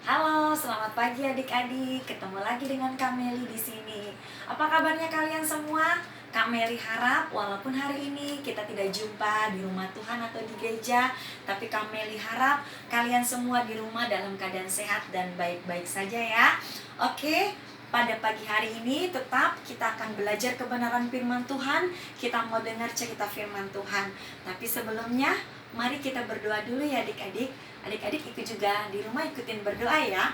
Halo, selamat pagi adik-adik. Ketemu lagi dengan Kak Meli di sini. Apa kabarnya kalian semua? Kak Meli harap walaupun hari ini kita tidak jumpa di rumah Tuhan atau di gereja, tapi Kak Meli harap kalian semua di rumah dalam keadaan sehat dan baik-baik saja ya. Oke, pada pagi hari ini tetap kita akan belajar kebenaran firman Tuhan. Kita mau dengar cerita firman Tuhan. Tapi sebelumnya, mari kita berdoa dulu ya adik-adik. Adik-adik ikut juga di rumah ikutin berdoa ya.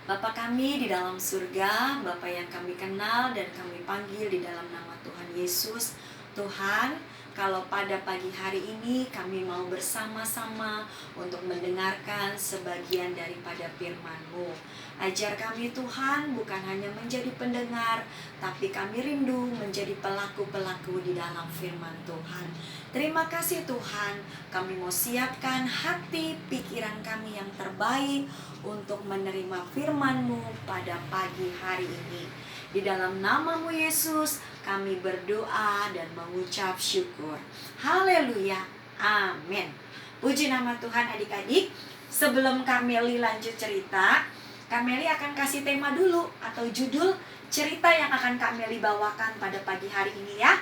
Bapa kami di dalam surga, Bapa yang kami kenal dan kami panggil di dalam nama Tuhan Yesus. Tuhan, kalau pada pagi hari ini kami mau bersama-sama untuk mendengarkan sebagian daripada firman-Mu. Ajar kami Tuhan bukan hanya menjadi pendengar, tapi kami rindu menjadi pelaku-pelaku di dalam firman Tuhan. Terima kasih Tuhan, kami mau siapkan hati pikiran kami yang terbaik untuk menerima firman-Mu pada pagi hari ini. Di dalam nama-Mu Yesus, kami berdoa dan mengucap syukur. Haleluya, amin. Puji nama Tuhan adik-adik. Sebelum Kak Meli lanjut cerita, Kak Meli akan kasih tema dulu atau judul cerita yang akan Kak Meli bawakan pada pagi hari ini ya.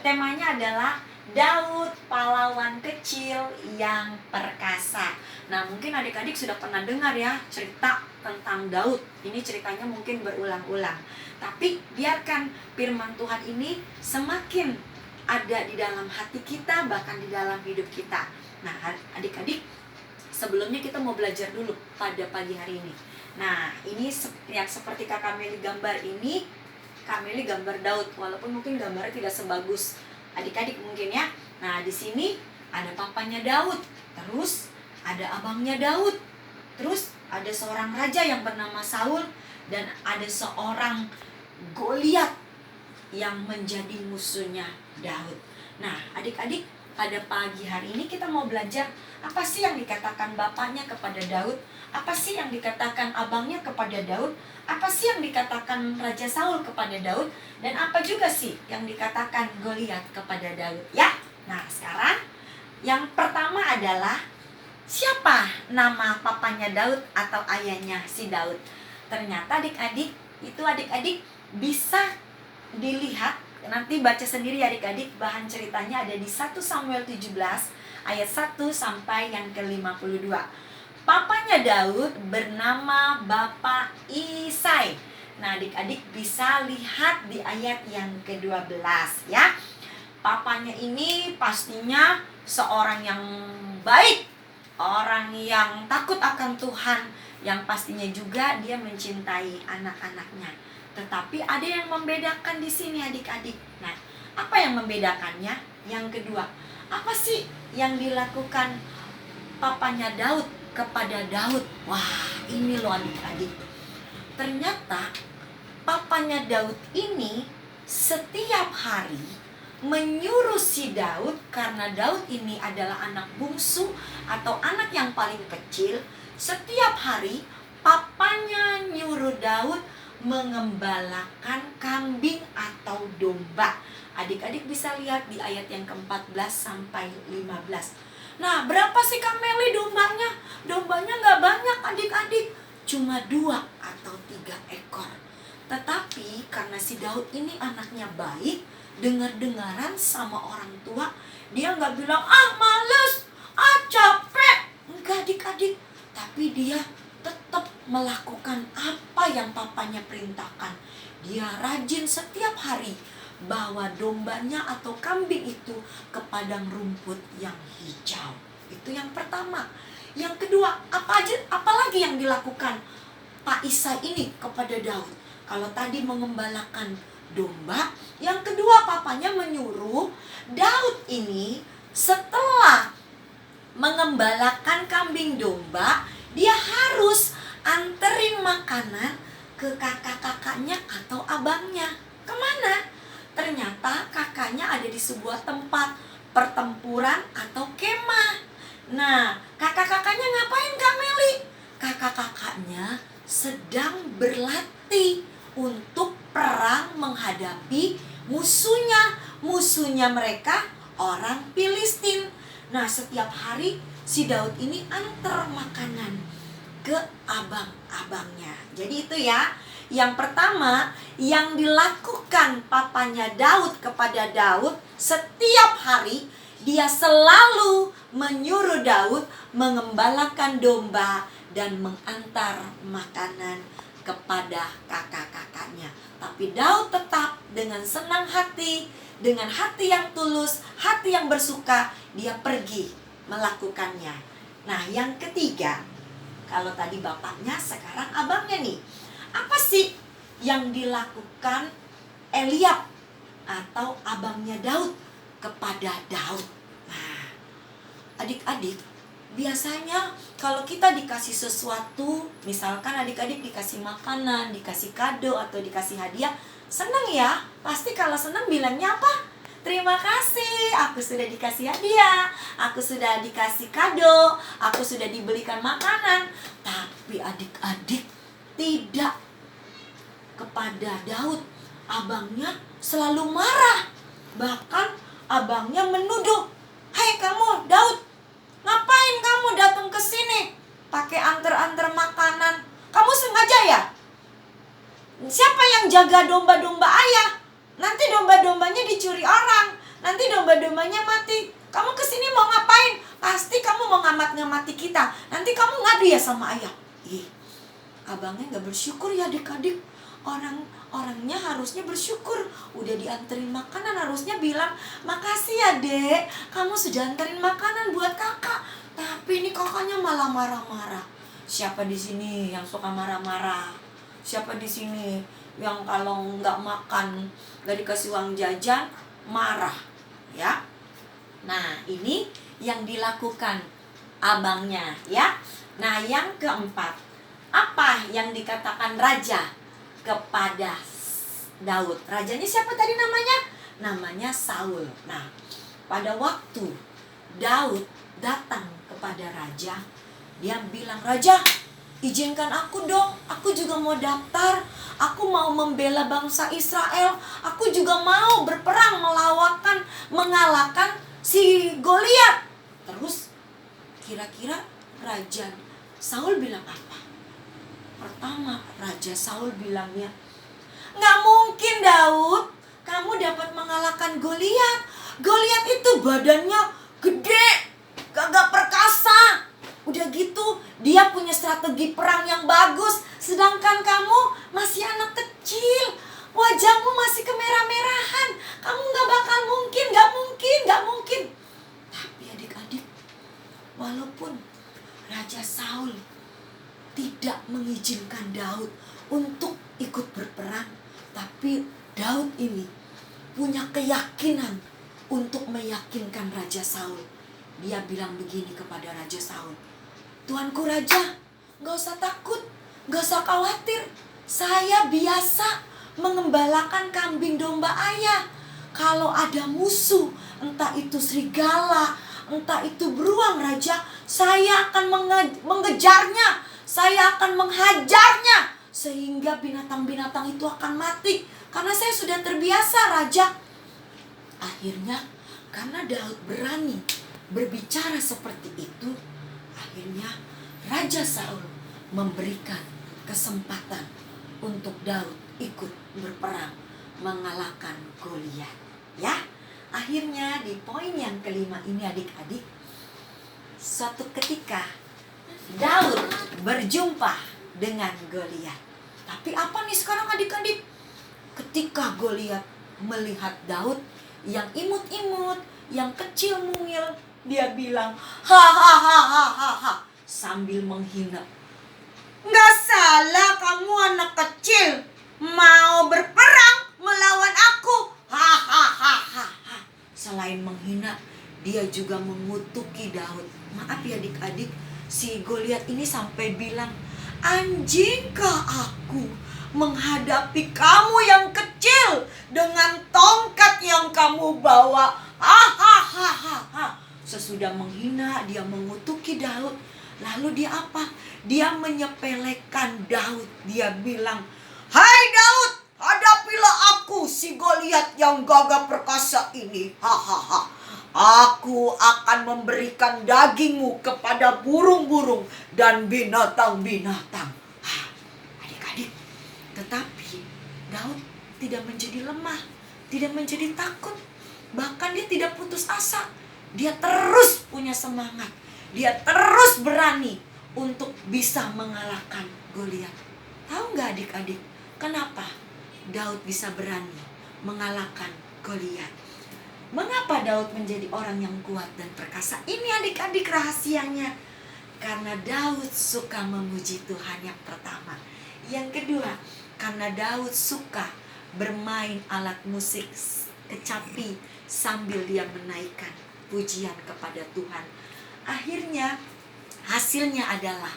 Temanya adalah Daud, pahlawan kecil yang perkasa. Nah, mungkin adik-adik sudah pernah dengar ya cerita tentang Daud. Ini ceritanya mungkin berulang-ulang. Tapi biarkan firman Tuhan ini semakin ada di dalam hati kita, bahkan di dalam hidup kita. Nah, adik-adik, sebelumnya kita mau belajar dulu pada pagi hari ini. Nah, ini yang seperti Kak Meli gambar ini, Kak Meli gambar Daud, walaupun mungkin gambarnya tidak sebagus adik-adik mungkin ya. Nah, di sini ada papanya Daud, terus ada abangnya Daud, terus ada seorang raja yang bernama Saul, dan ada seorang Goliat yang menjadi musuhnya Daud. Nah, adik-adik, pada pagi hari ini kita mau belajar apa sih yang dikatakan bapaknya kepada Daud, apa sih yang dikatakan abangnya kepada Daud, apa sih yang dikatakan Raja Saul kepada Daud, dan apa juga sih yang dikatakan Goliat kepada Daud ya. Nah, sekarang yang pertama adalah siapa nama papanya Daud atau ayahnya si Daud. Ternyata adik-adik, itu adik-adik bisa dilihat, nanti baca sendiri ya adik-adik, bahan ceritanya ada di 1 Samuel 17 ayat 1 sampai yang ke-52. Papanya Daud bernama Bapak Isai. Nah, adik-adik bisa lihat di ayat yang ke-12 ya. Papanya ini pastinya seorang yang baik, orang yang takut akan Tuhan, yang pastinya juga dia mencintai anak-anaknya. Tetapi ada yang membedakan di sini adik-adik. Nah, apa yang membedakannya? Yang kedua, apa sih yang dilakukan papanya Daud kepada Daud? Wah, ini loh adik-adik. Ternyata papanya Daud ini setiap hari menyuruh si Daud, karena Daud ini adalah anak bungsu atau anak yang paling kecil. Setiap hari papanya nyuruh Daud mengembalakan kambing atau domba. Adik-adik bisa lihat di ayat yang ke-14 sampai 15. Nah, berapa sih Kak Meli dombanya? Dombanya gak banyak adik-adik, cuma 2 atau 3 ekor. Tetapi karena si Daud ini anaknya baik, dengar-dengaran sama orang tua, dia gak bilang, males, capek. Enggak adik-adik, tapi dia tetap melakukan apa yang papanya perintahkan. Dia rajin setiap hari bawa dombanya atau kambing itu ke padang rumput yang hijau. Itu yang pertama. Yang kedua, apalagi yang dilakukan Pak Isai ini kepada Daud? Kalau tadi mengembalakan domba, yang kedua papanya menyuruh Daud ini setelah mengembalakan kambing domba, dia harus anterin makanan ke kakak-kakaknya atau abangnya. Kemana? Ternyata kakaknya ada di sebuah tempat pertempuran atau kemah. Nah, kakak-kakaknya ngapain Kak Meli? Kakak-kakaknya sedang berlatih untuk perang menghadapi musuhnya. Musuhnya mereka orang Filistin. Nah, setiap hari si Daud ini antar makanan ke abang-abangnya. Jadi itu ya. Yang pertama, yang dilakukan papanya Daud kepada Daud, setiap hari dia selalu menyuruh Daud mengembalakan domba dan mengantar makanan kepada kakak-kakaknya. Tapi Daud tetap dengan senang hati, dengan hati yang tulus, hati yang bersuka, dia pergi melakukannya. Nah, yang ketiga, kalau tadi bapaknya, sekarang abangnya nih. Apa sih yang dilakukan Eliab atau abangnya Daud kepada Daud? Nah, adik-adik, biasanya kalau kita dikasih sesuatu, misalkan adik-adik dikasih makanan, dikasih kado, atau dikasih hadiah, seneng ya. Pasti kalau seneng bilangnya apa? Terima kasih, aku sudah dikasih hadiah, aku sudah dikasih kado, aku sudah dibelikan makanan. Tapi adik-adik, tidak. Kepada Daud, abangnya selalu marah. Bahkan abangnya menuduh, "Hei kamu Daud, ngapain kamu datang ke sini pakai antar-antar makanan? Kamu sengaja ya? Siapa yang jaga domba-domba ayah? Nanti domba-dombanya dicuri orang, nanti domba-dombanya mati. Kamu kesini mau ngapain? Pasti kamu mau ngamat-ngamati kita. Nanti kamu ngadu ya sama ayah." Ih, abangnya gak bersyukur ya adik-adik. Orangnya harusnya bersyukur. Udah dianterin makanan, harusnya bilang, "Makasih ya dek, kamu sudah anterin makanan buat kakak." Tapi ini kakaknya malah marah-marah. Siapa di sini yang suka marah-marah? Siapa di sini yang kalau nggak makan, nggak dikasih uang jajan, marah? Ya. Nah, ini yang dilakukan abangnya ya. Nah, yang keempat, apa yang dikatakan raja kepada Daud? Rajanya siapa tadi namanya? Namanya Saul. Nah, pada waktu Daud datang kepada raja, dia bilang, "Raja, izinkan aku dong, aku juga mau daftar. Aku mau membela bangsa Israel. Aku juga mau berperang mengalahkan si Goliat." Terus kira-kira Raja Saul bilang apa? Pertama, Raja Saul bilangnya, "Nggak mungkin Daud, kamu dapat mengalahkan Goliat. Goliat itu badannya gede, gagah perkasa. Udah gitu, dia punya strategi perang yang bagus. Sedangkan kamu masih anak kecil. Wajahmu masih kemerah-merahan. Kamu nggak bakal mungkin, nggak mungkin. Tapi adik-adik, walaupun Raja Saul tidak mengizinkan Daud untuk ikut berperang, tapi Daud ini punya keyakinan untuk meyakinkan Raja Saul. Dia bilang begini kepada Raja Saul, "Tuanku Raja, gak usah takut, gak usah khawatir. Saya biasa mengembalakan kambing domba ayah. Kalau ada musuh, entah itu serigala, entah itu beruang Raja, saya akan mengejarnya. Saya akan menghajarnya sehingga binatang-binatang itu akan mati. Karena saya sudah terbiasa Raja." Akhirnya karena Daud berani berbicara seperti itu, akhirnya Raja Saul memberikan kesempatan untuk Daud ikut berperang mengalahkan Goliat. Ya, akhirnya di poin yang kelima ini adik-adik, suatu ketika Daud berjumpa dengan Goliat. Tapi apa nih sekarang adik-adik? Ketika Goliat melihat Daud yang imut-imut, yang kecil mungil, dia bilang, "Hahaha," sambil menghina. "Nggak salah kamu anak kecil mau berperang melawan aku. Hahaha." Selain menghina, dia juga mengutuki Daud. Maaf ya adik-adik, si Goliat ini sampai bilang, "Anjingkah aku menghadapi kamu yang kecil dengan tongkat yang kamu bawa?" Hahaha. Sesudah menghina, dia mengutuki Daud. Lalu dia apa? Dia menyepelekan Daud. Dia bilang, "Hai Daud, hadapilah aku, si Goliat yang gagah perkasa ini. Hahaha. Aku akan memberikan dagingmu kepada burung-burung dan binatang-binatang." Daud tidak menjadi lemah, tidak menjadi takut. Bahkan dia tidak putus asa. Dia terus punya semangat. Dia terus berani untuk bisa mengalahkan Goliat. Tahu nggak adik-adik, kenapa Daud bisa berani mengalahkan Goliat? Mengapa Daud menjadi orang yang kuat dan perkasa? Ini adik-adik rahasianya. Karena Daud suka memuji Tuhan yang pertama. Yang kedua, karena Daud suka bermain alat musik kecapi sambil dia menaikkan pujian kepada Tuhan. Akhirnya hasilnya adalah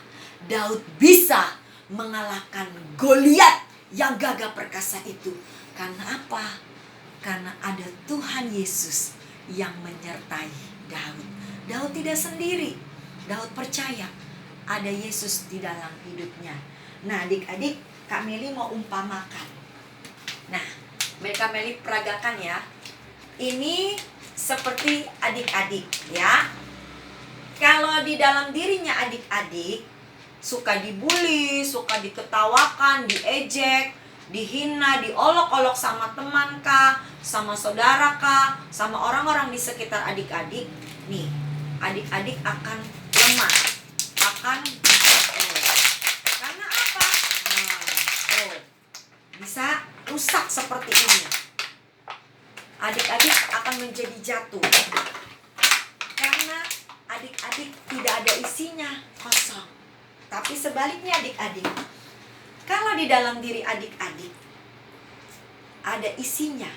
Daud bisa mengalahkan Goliat yang gagah perkasa itu. Karena apa? Karena ada Tuhan Yesus yang menyertai Daud. Daud tidak sendiri. Daud percaya ada Yesus di dalam hidupnya. Nah, adik-adik, Kak Meli mau umpamakan. Nah, Kak Meli peragakan ya. Ini seperti adik-adik ya. Kalau di dalam dirinya adik-adik suka dibully, suka diketawakan, diejek, dihina, diolok-olok sama teman kah, sama saudara kah, sama orang-orang di sekitar adik-adik, nih, adik-adik akan lemah, akan karena apa? Bisa rusak seperti ini. Adik-adik akan menjadi jatuh karena adik-adik tidak ada isinya, kosong. Tapi sebaliknya adik-adik, kalau di dalam diri adik-adik ada isinya,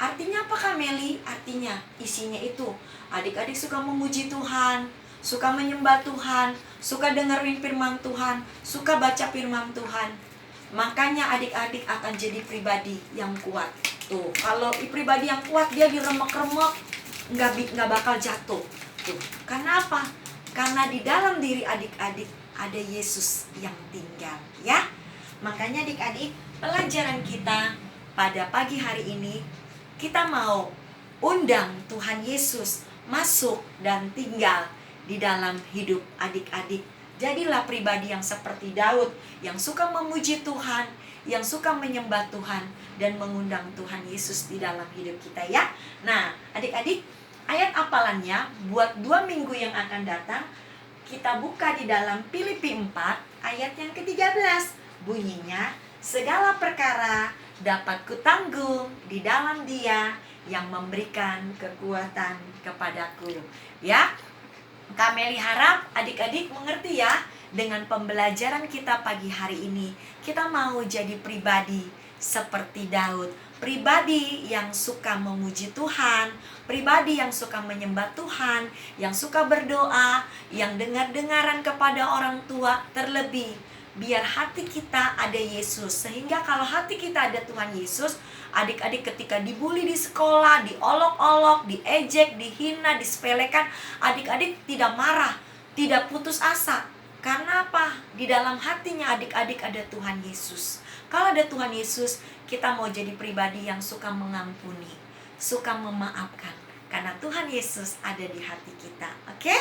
artinya apa Kak Meli? Artinya isinya itu adik-adik suka memuji Tuhan, suka menyembah Tuhan, suka dengerin firman Tuhan, suka baca firman Tuhan. Makanya adik-adik akan jadi pribadi yang kuat. Tuh, kalau pribadi yang kuat dia diremek-remek, nggak bakal jatuh. Tuh, karena apa? Karena di dalam diri adik-adik ada Yesus yang tinggal, ya. Makanya adik-adik, pelajaran kita pada pagi hari ini, kita mau undang Tuhan Yesus masuk dan tinggal di dalam hidup adik-adik. Jadilah pribadi yang seperti Daud, yang suka memuji Tuhan, yang suka menyembah Tuhan, dan mengundang Tuhan Yesus di dalam hidup kita, ya. Nah, adik-adik, ayat hafalannya buat 2 minggu yang akan datang, kita buka di dalam Filipi 4 ayat yang ke-13. Bunyinya, segala perkara dapat kutanggung di dalam Dia yang memberikan kekuatan kepadaku. Ya, Kak Meli harap adik-adik mengerti ya. Dengan pembelajaran kita pagi hari ini, kita mau jadi pribadi seperti Daud, pribadi yang suka memuji Tuhan, pribadi yang suka menyembah Tuhan, yang suka berdoa, yang dengar-dengaran kepada orang tua, terlebih biar hati kita ada Yesus. Sehingga kalau hati kita ada Tuhan Yesus, adik-adik ketika dibully di sekolah, diolok-olok, diejek, dihina, disepelekan, adik-adik tidak marah, tidak putus asa. Karena apa? Di dalam hatinya adik-adik ada Tuhan Yesus. Kalau ada Tuhan Yesus, kita mau jadi pribadi yang suka mengampuni, suka memaafkan. Karena Tuhan Yesus ada di hati kita. Oke?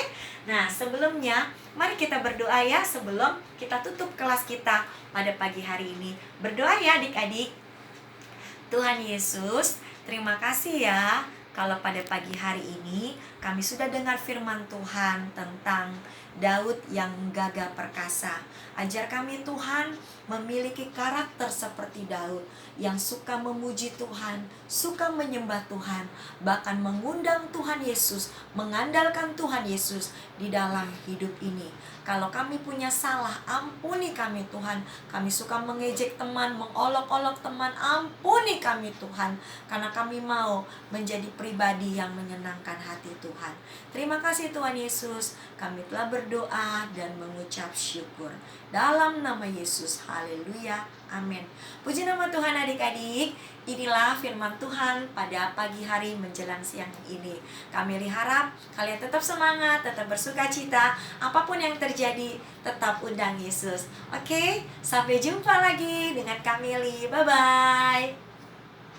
Nah, sebelumnya mari kita berdoa ya sebelum kita tutup kelas kita pada pagi hari ini. Berdoa ya adik-adik. Tuhan Yesus, terima kasih ya kalau pada pagi hari ini kami sudah dengar firman Tuhan tentang Daud yang gagah perkasa. Ajar kami Tuhan memiliki karakter seperti Daud, yang suka memuji Tuhan, suka menyembah Tuhan, bahkan mengundang Tuhan Yesus, mengandalkan Tuhan Yesus di dalam hidup ini. Kalau kami punya salah, ampuni kami Tuhan. Kami suka mengejek teman, mengolok-olok teman, ampuni kami Tuhan. Karena kami mau menjadi pribadi yang menyenangkan hati Tuhan. Terima kasih Tuhan Yesus. Kami telah berdoa dan mengucap syukur. Dalam nama Yesus, haleluya, amin. Puji nama Tuhan adik-adik. Inilah firman Tuhan pada pagi hari menjelang siang ini. Kami harap kalian tetap semangat, tetap bersuka cita. Apapun yang terjadi, tetap undang Yesus. Oke, sampai jumpa lagi dengan Kameli. Bye-bye.